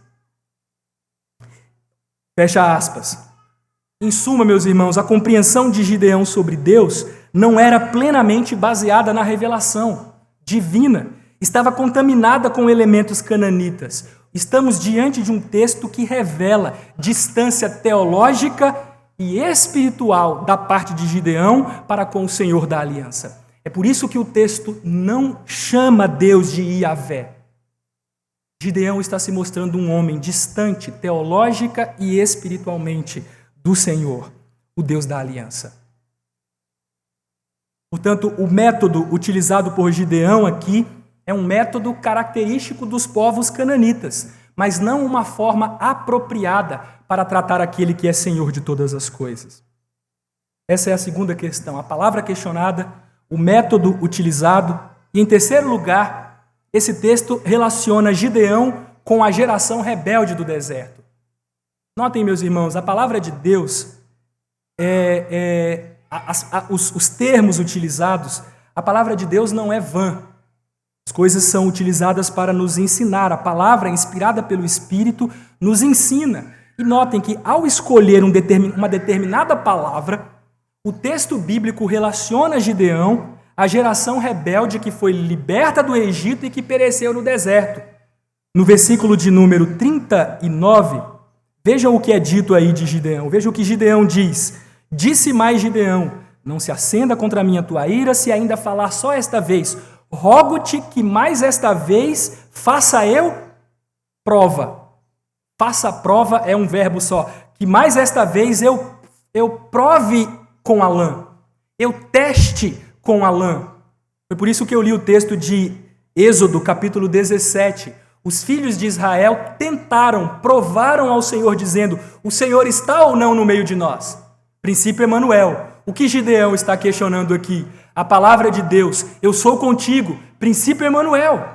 Fecha aspas. Em suma, meus irmãos, a compreensão de Gideão sobre Deus não era plenamente baseada na revelação divina, estava contaminada com elementos cananitas. Estamos diante de um texto que revela distância teológica e espiritual da parte de Gideão para com o Senhor da aliança. É por isso que o texto não chama Deus de Yahvé. Gideão está se mostrando um homem distante teológica e espiritualmente do Senhor, o Deus da aliança. Portanto, o método utilizado por Gideão aqui é um método característico dos povos cananitas, mas não uma forma apropriada para tratar aquele que é Senhor de todas as coisas. Essa é a segunda questão, a palavra questionada, o método utilizado. E, em terceiro lugar, esse texto relaciona Gideão com a geração rebelde do deserto. Notem, meus irmãos, a palavra de Deus, os termos utilizados, a palavra de Deus não é vã. As coisas são utilizadas para nos ensinar. A palavra, inspirada pelo Espírito, nos ensina. E notem que, ao escolher uma determinada palavra, o texto bíblico relaciona Gideão à geração rebelde que foi liberta do Egito e que pereceu no deserto. No versículo de número 39, vejam o que é dito aí de Gideão. Vejam o que Gideão diz. Disse mais Gideão: não se acenda contra mim a tua ira, se ainda falar só esta vez. Rogo-te que mais esta vez faça eu prova. Faça prova é um verbo só. Que mais esta vez eu prove com a lã. Eu teste com a lã. Foi por isso que eu li o texto de Êxodo, capítulo 17. Os filhos de Israel provaram ao Senhor, dizendo: o Senhor está ou não no meio de nós? Princípio Emanuel. O que Gideão está questionando aqui? A palavra de Deus, eu sou contigo, princípio Emanuel.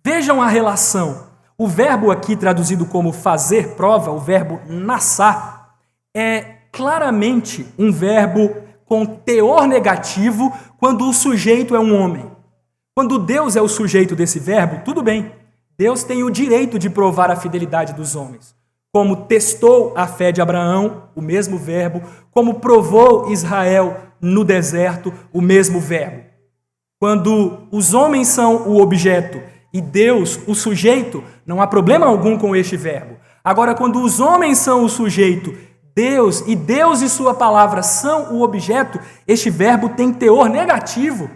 Vejam a relação. O verbo aqui traduzido como fazer prova, o verbo nassar, é claramente um verbo com teor negativo quando o sujeito é um homem. Quando Deus é o sujeito desse verbo, tudo bem. Deus tem o direito de provar a fidelidade dos homens. Como testou a fé de Abraão, o mesmo verbo. Como provou Israel no deserto, o mesmo verbo. Quando os homens são o objeto e Deus o sujeito, não há problema algum com este verbo. Agora, quando os homens são o sujeito, Deus e sua palavra são o objeto, este verbo tem teor negativo.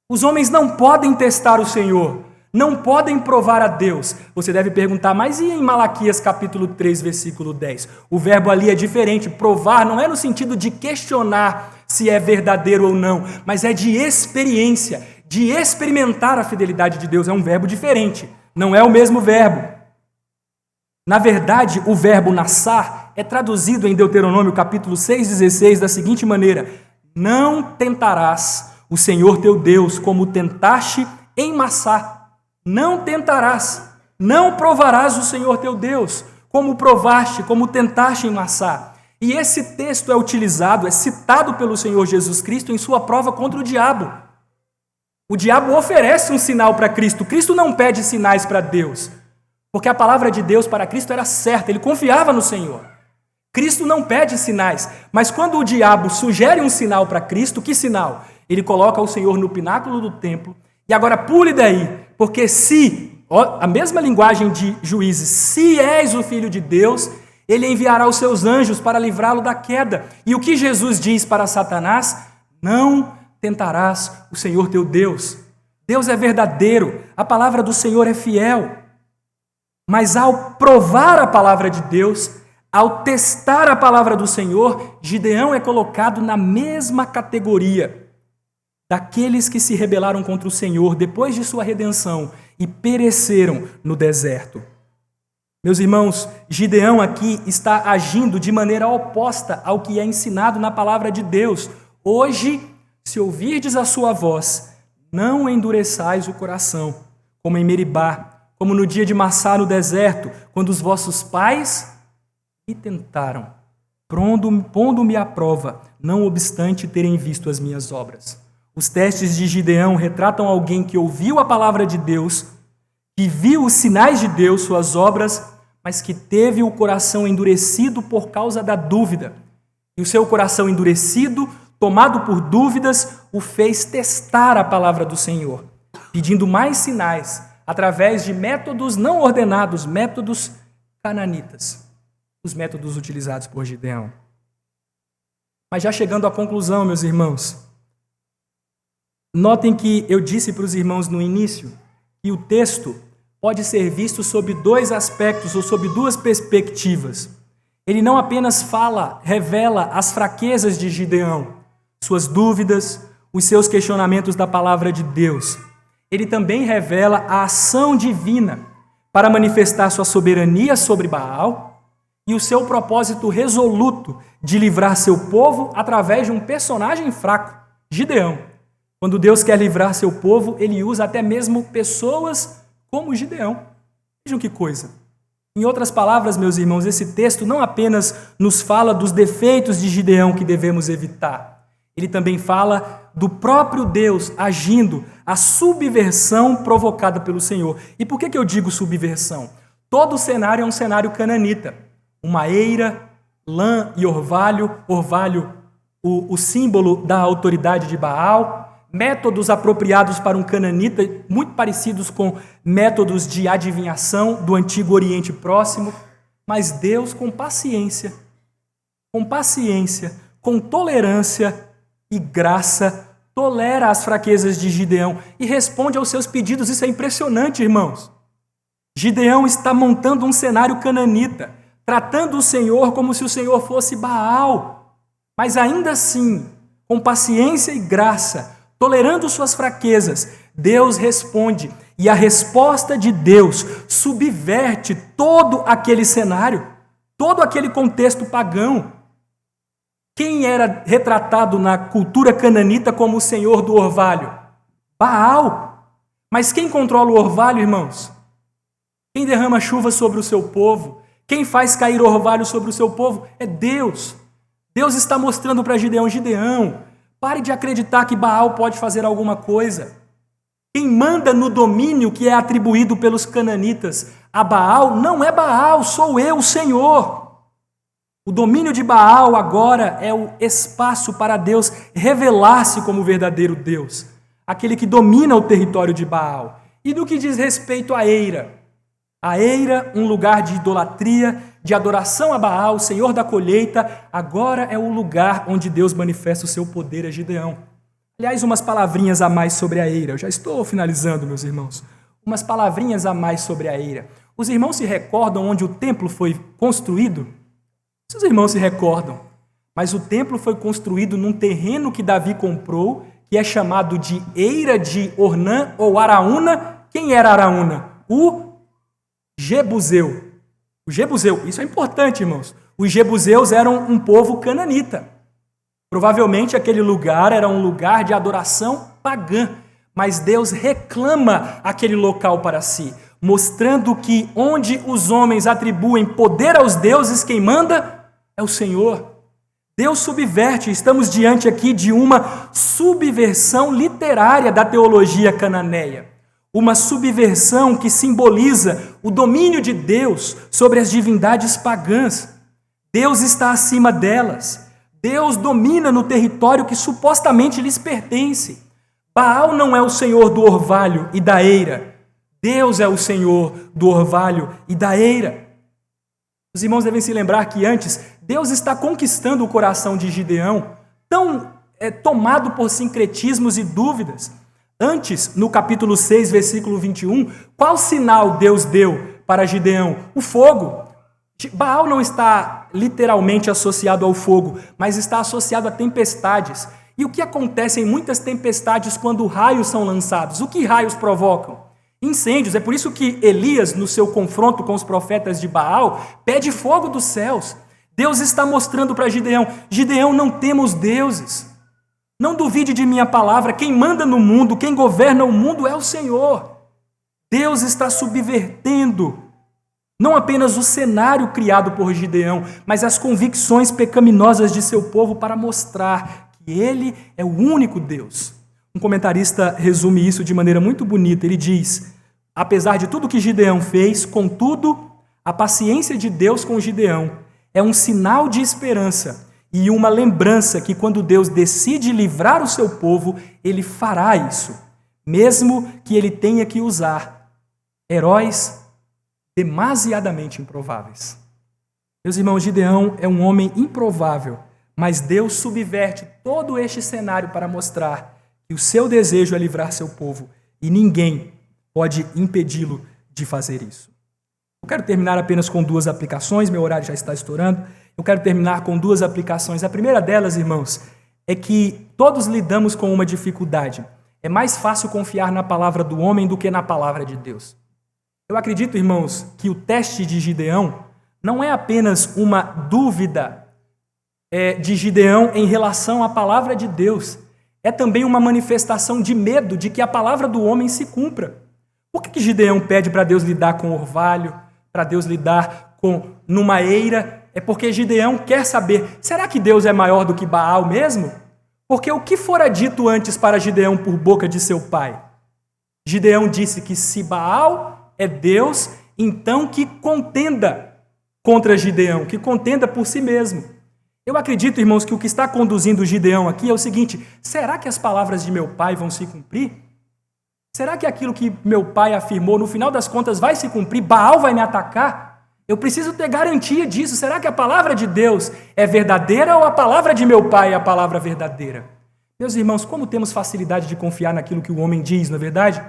Os homens não podem testar o Senhor, não podem provar a Deus. Você deve perguntar, mas e em Malaquias capítulo 3, versículo 10? O verbo ali é diferente. Provar não é no sentido de questionar se é verdadeiro ou não, mas é de experiência, de experimentar a fidelidade de Deus. É um verbo diferente, não é o mesmo verbo. Na verdade, o verbo nassar é traduzido em Deuteronômio capítulo 6,16 da seguinte maneira: não tentarás o Senhor teu Deus como tentaste em Massá. Não tentarás, não provarás o Senhor teu Deus, como provaste, como tentaste em Massá. E esse texto é citado pelo Senhor Jesus Cristo em sua prova contra o diabo. O diabo oferece um sinal para Cristo. Cristo não pede sinais para Deus, porque a palavra de Deus para Cristo era certa, ele confiava no Senhor. Cristo não pede sinais, mas quando o diabo sugere um sinal para Cristo, que sinal? Ele coloca o Senhor no pináculo do templo e agora pule daí, porque a mesma linguagem de Juízes, se és o Filho de Deus, ele enviará os seus anjos para livrá-lo da queda. E o que Jesus diz para Satanás? Não tentarás o Senhor teu Deus. Deus é verdadeiro, a palavra do Senhor é fiel. Mas ao provar a palavra de Deus, ao testar a palavra do Senhor, Gideão é colocado na mesma categoria daqueles que se rebelaram contra o Senhor depois de sua redenção e pereceram no deserto. Meus irmãos, Gideão aqui está agindo de maneira oposta ao que é ensinado na palavra de Deus. Hoje, se ouvirdes a sua voz, não endureçais o coração, como em Meribá, como no dia de Massá no deserto, quando os vossos pais me tentaram, pondo-me à prova, não obstante terem visto as minhas obras. Os testes de Gideão retratam alguém que ouviu a palavra de Deus, que viu os sinais de Deus, suas obras, mas que teve o coração endurecido por causa da dúvida. E o seu coração endurecido, tomado por dúvidas, o fez testar a palavra do Senhor, pedindo mais sinais, através de métodos não ordenados, métodos cananitas, os métodos utilizados por Gideão. Mas já chegando à conclusão, meus irmãos, notem que eu disse para os irmãos no início que o texto pode ser visto sob dois aspectos ou sob duas perspectivas. Ele não apenas revela as fraquezas de Gideão, suas dúvidas, os seus questionamentos da palavra de Deus. Ele também revela a ação divina para manifestar sua soberania sobre Baal e o seu propósito resoluto de livrar seu povo através de um personagem fraco, Gideão. Quando Deus quer livrar seu povo, ele usa até mesmo pessoas como Gideão. Vejam que coisa. Em outras palavras, meus irmãos, esse texto não apenas nos fala dos defeitos de Gideão que devemos evitar, ele também fala do próprio Deus agindo a subversão provocada pelo Senhor. E por que eu digo subversão? Todo o cenário é um cenário cananita. Uma eira, lã e orvalho, o símbolo da autoridade de Baal, métodos apropriados para um cananita, muito parecidos com métodos de adivinhação do Antigo Oriente Próximo, mas Deus com paciência, com tolerância e graça, tolera as fraquezas de Gideão e responde aos seus pedidos. Isso é impressionante, irmãos. Gideão está montando um cenário cananita, tratando o Senhor como se o Senhor fosse Baal, mas ainda assim, com paciência e graça, tolerando suas fraquezas, Deus responde, e a resposta de Deus subverte todo aquele cenário, todo aquele contexto pagão. Quem era retratado na cultura cananita como o senhor do orvalho? Baal. Mas quem controla o orvalho, irmãos? Quem derrama chuva sobre o seu povo? Quem faz cair orvalho sobre o seu povo? É Deus. Deus está mostrando para Gideão, pare de acreditar que Baal pode fazer alguma coisa. Quem manda no domínio que é atribuído pelos cananitas a Baal não é Baal, sou eu, o Senhor. O domínio de Baal agora é o espaço para Deus revelar-se como o verdadeiro Deus, aquele que domina o território de Baal. E no que diz respeito à eira? A eira, um lugar de idolatria, de adoração a Baal, o Senhor da colheita, agora é o lugar onde Deus manifesta o seu poder a Gideão. Aliás, umas palavrinhas a mais sobre a eira. Eu já estou finalizando, meus irmãos. Umas palavrinhas a mais sobre a eira. Os irmãos se recordam onde o templo foi construído? Os irmãos se recordam. Mas o templo foi construído num terreno que Davi comprou, que é chamado de Eira de Ornã ou Araúna. Quem era Araúna? O Jebuseu. O Jebuseu, isso é importante, irmãos. Os Jebuseus eram um povo cananita. Provavelmente aquele lugar era um lugar de adoração pagã, mas Deus reclama aquele local para si, mostrando que onde os homens atribuem poder aos deuses, quem manda é o Senhor. Deus subverte, estamos diante aqui de uma subversão literária da teologia cananeia. Uma subversão que simboliza o domínio de Deus sobre as divindades pagãs. Deus está acima delas. Deus domina no território que supostamente lhes pertence. Baal não é o senhor do orvalho e da eira. Deus é o senhor do orvalho e da eira. Os irmãos devem se lembrar que antes, Deus está conquistando o coração de Gideão, tão tomado por sincretismos e dúvidas. Antes, no capítulo 6, versículo 21, qual sinal Deus deu para Gideão? O fogo. Baal não está literalmente associado ao fogo, mas está associado a tempestades. E o que acontece em muitas tempestades quando raios são lançados? O que raios provocam? Incêndios. É por isso que Elias, no seu confronto com os profetas de Baal, pede fogo dos céus. Deus está mostrando para Gideão: Gideão, não temos deuses. Não duvide de minha palavra. Quem manda no mundo, quem governa o mundo é o Senhor. Deus está subvertendo não apenas o cenário criado por Gideão, mas as convicções pecaminosas de seu povo para mostrar que ele é o único Deus. Um comentarista resume isso de maneira muito bonita. Ele diz: apesar de tudo que Gideão fez, contudo, a paciência de Deus com Gideão é um sinal de esperança e uma lembrança que quando Deus decide livrar o seu povo, ele fará isso, mesmo que ele tenha que usar heróis demasiadamente improváveis. Meus irmãos, Gideão é um homem improvável, mas Deus subverte todo este cenário para mostrar que o seu desejo é livrar seu povo e ninguém pode impedi-lo de fazer isso. Eu quero terminar apenas com duas aplicações, meu horário já está estourando. Eu quero terminar com duas aplicações. A primeira delas, irmãos, é que todos lidamos com uma dificuldade. É mais fácil confiar na palavra do homem do que na palavra de Deus. Eu acredito, irmãos, que o teste de Gideão não é apenas uma dúvida de Gideão em relação à palavra de Deus. É também uma manifestação de medo de que a palavra do homem se cumpra. Por que Gideão pede para Deus lidar com orvalho, para Deus lidar numa eira? É porque Gideão quer saber, será que Deus é maior do que Baal mesmo? Porque o que fora dito antes para Gideão por boca de seu pai? Gideão disse que se Baal é Deus, então que contenda contra Gideão, que contenda por si mesmo. Eu acredito, irmãos, que o que está conduzindo Gideão aqui é o seguinte: será que as palavras de meu pai vão se cumprir? Será que aquilo que meu pai afirmou, no final das contas, vai se cumprir? Baal vai me atacar? Eu preciso ter garantia disso. Será que a palavra de Deus é verdadeira ou a palavra de meu pai é a palavra verdadeira? Meus irmãos, como temos facilidade de confiar naquilo que o homem diz, não é verdade?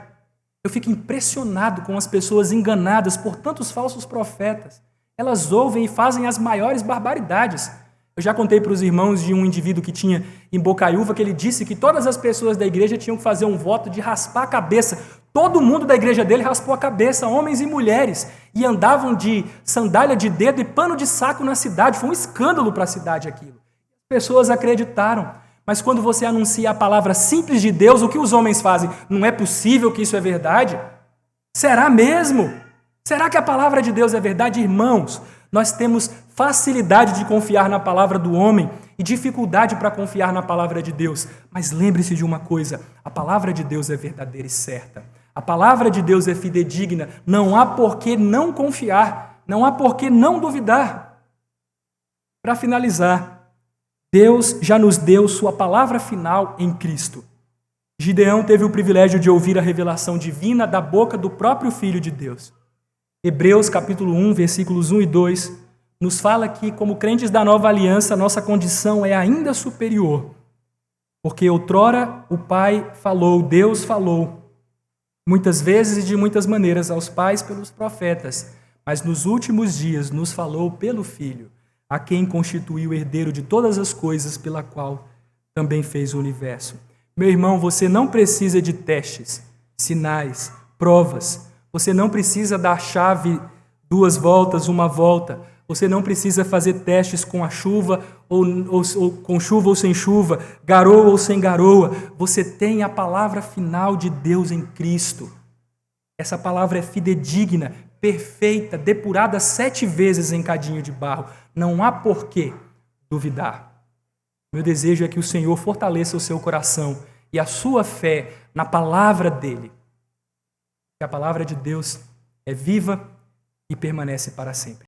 Eu fico impressionado com as pessoas enganadas por tantos falsos profetas. Elas ouvem e fazem as maiores barbaridades. Eu já contei para os irmãos de um indivíduo que tinha em Bocaiúva que ele disse que todas as pessoas da igreja tinham que fazer um voto de raspar a cabeça. Todo mundo da igreja dele raspou a cabeça, homens e mulheres, e andavam de sandália de dedo e pano de saco na cidade. Foi um escândalo para a cidade aquilo. As pessoas acreditaram. Mas quando você anuncia a palavra simples de Deus, o que os homens fazem? Não é possível que isso é verdade? Será mesmo? Será que a palavra de Deus é verdade? Irmãos, nós temos facilidade de confiar na palavra do homem e dificuldade para confiar na palavra de Deus. Mas lembre-se de uma coisa: a palavra de Deus é verdadeira e certa. A palavra de Deus é fidedigna. Não há por que não confiar. Não há por que não duvidar. Para finalizar, Deus já nos deu sua palavra final em Cristo. Gideão teve o privilégio de ouvir a revelação divina da boca do próprio Filho de Deus. Hebreus capítulo 1, versículos 1 e 2, nos fala que, como crentes da nova aliança, nossa condição é ainda superior. Porque outrora o Pai falou, Deus falou, muitas vezes e de muitas maneiras aos pais pelos profetas, mas nos últimos dias nos falou pelo Filho, a quem constituiu herdeiro de todas as coisas, pela qual também fez o universo. Meu irmão, você não precisa de testes, sinais, provas. Você não precisa dar chave 2 voltas, 1 volta. Você não precisa fazer testes com a chuva ou com chuva ou sem chuva, garoa ou sem garoa. Você tem a palavra final de Deus em Cristo. Essa palavra é fidedigna, perfeita, depurada 7 vezes em cadinho de barro. Não há por que duvidar. Meu desejo é que o Senhor fortaleça o seu coração e a sua fé na palavra dele. Que a palavra de Deus é viva e permanece para sempre.